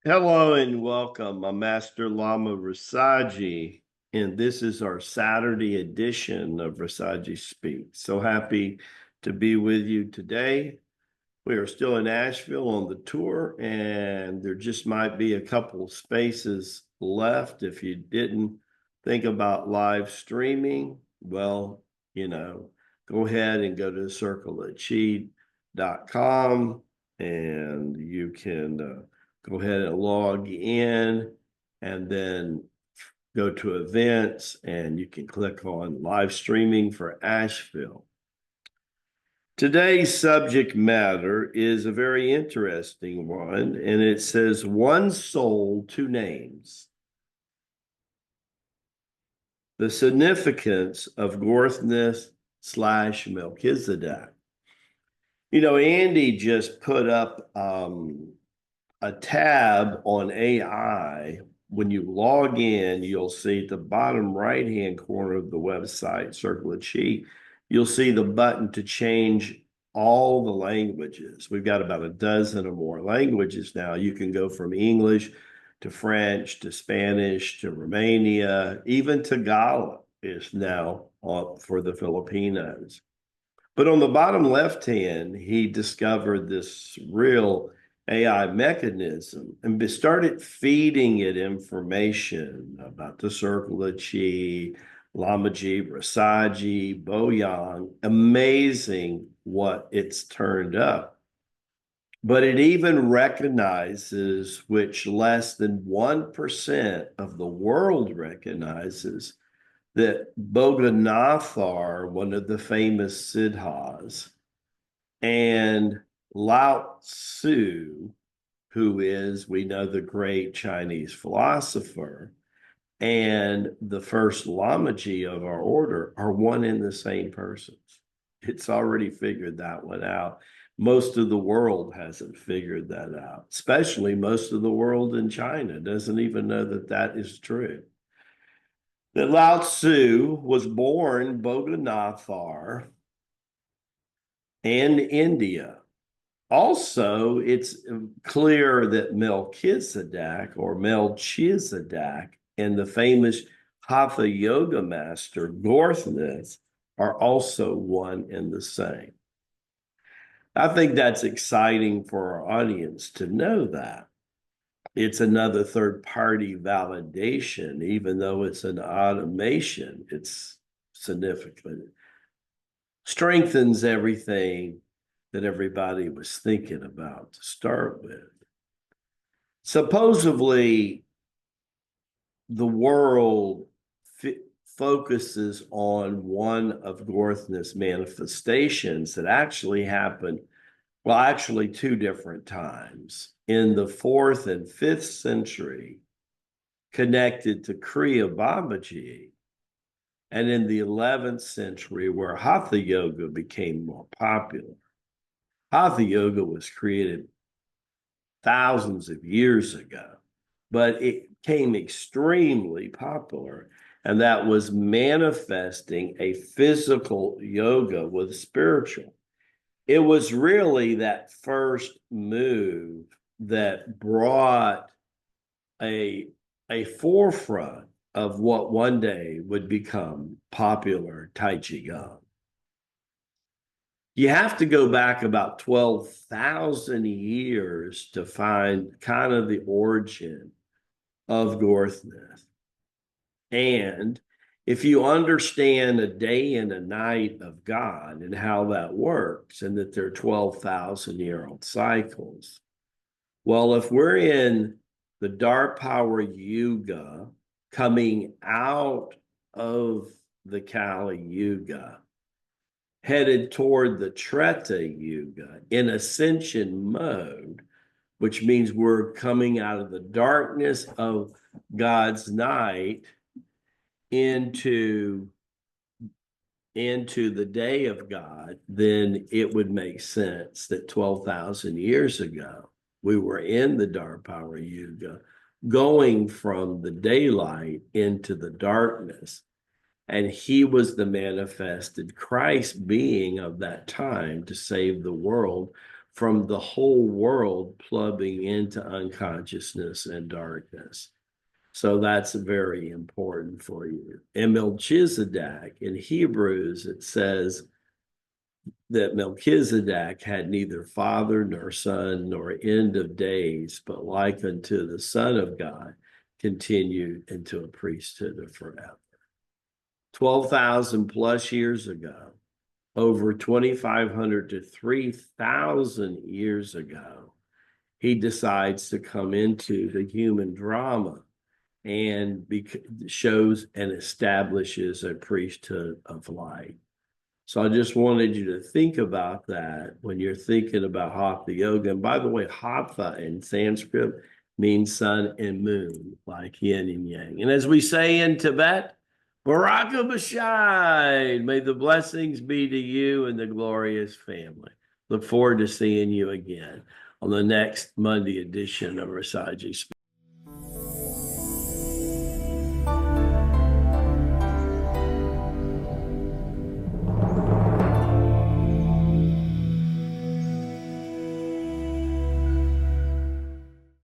Hello and welcome. I'm Master Lama Rasaji, and this is our Saturday edition of Rasaji Speaks. So happy to be with you today. We are still in Asheville on the tour, and there just might be a couple of spaces left. If you didn't think about live streaming, well, go ahead and go to circleofchi.com and you can go ahead and log in and then go to events and you can click on live streaming for Asheville. Today's subject matter is a very interesting one, and it says one soul, two names. The significance of Gorknath/Melchizedek. Andy just put up a tab on AI. When you log in, you'll see at the bottom right-hand corner of the website, Circle of Chi, you'll see the button to change all the languages. We've got about a dozen or more languages now. You can go from English to French to Spanish to Romania, even Tagalog is now up for the Filipinos. But on the bottom left hand, he discovered this real AI mechanism and started feeding it information about the Circle of Chi, Lama Rasaji, Boyang. Amazing what it's turned up. But it even recognizes, which less than 1% of the world recognizes, that Boganathar, one of the famous siddhas, and Lao Tzu, who is, we know, the great Chinese philosopher, and the first Lamaji of our order are one and the same persons. It's already figured that one out. Most of the world hasn't figured that out, especially most of the world in China doesn't even know that that is true. That Lao Tzu was born Boganathar in India. Also, it's clear that Melchizedek and the famous Hatha Yoga master Gorknath are also one and the same. I think that's exciting for our audience to know that. It's another third-party validation, even though it's an automation, it's significant. Strengthens everything that everybody was thinking about to start with. Supposedly, the world focuses on one of Gorknath's manifestations that actually happened, well, actually two different times. In the 4th and 5th century, connected to Kriya Babaji, and in the 11th century, where Hatha Yoga became more popular. Hatha Yoga was created thousands of years ago, but it became extremely popular, and that was manifesting a physical yoga with spiritual. It was really that first move that brought a forefront of what one day would become popular Tai Chi Gong. You have to go back about 12,000 years to find kind of the origin of Gorknath. And if you understand a day and a night of God and how that works, and that they're 12,000-year-old cycles, well, if we're in the dark power Yuga coming out of the Kali Yuga, headed toward the Treta Yuga in ascension mode, which means we're coming out of the darkness of God's night into the day of God, then it would make sense that 12,000 years ago, we were in the dark power Yuga, going from the daylight into the darkness. And he was the manifested Christ being of that time to save the world from the whole world plugging into unconsciousness and darkness. So that's very important for you. And Melchizedek, in Hebrews, it says that Melchizedek had neither father nor son nor end of days, but like unto the Son of God, continued into a priesthood of forever. 12,000 plus years ago, over 2,500 to 3,000 years ago, he decides to come into the human drama and shows and establishes a priesthood of light. So I just wanted you to think about that when you're thinking about Hatha Yoga. And by the way, Hatha in Sanskrit means sun and moon, like yin and yang. And as we say in Tibet, Baraka Bashai, may the blessings be to you and the glorious family. Look forward to seeing you again on the next Monday edition of Rasaji Speaks.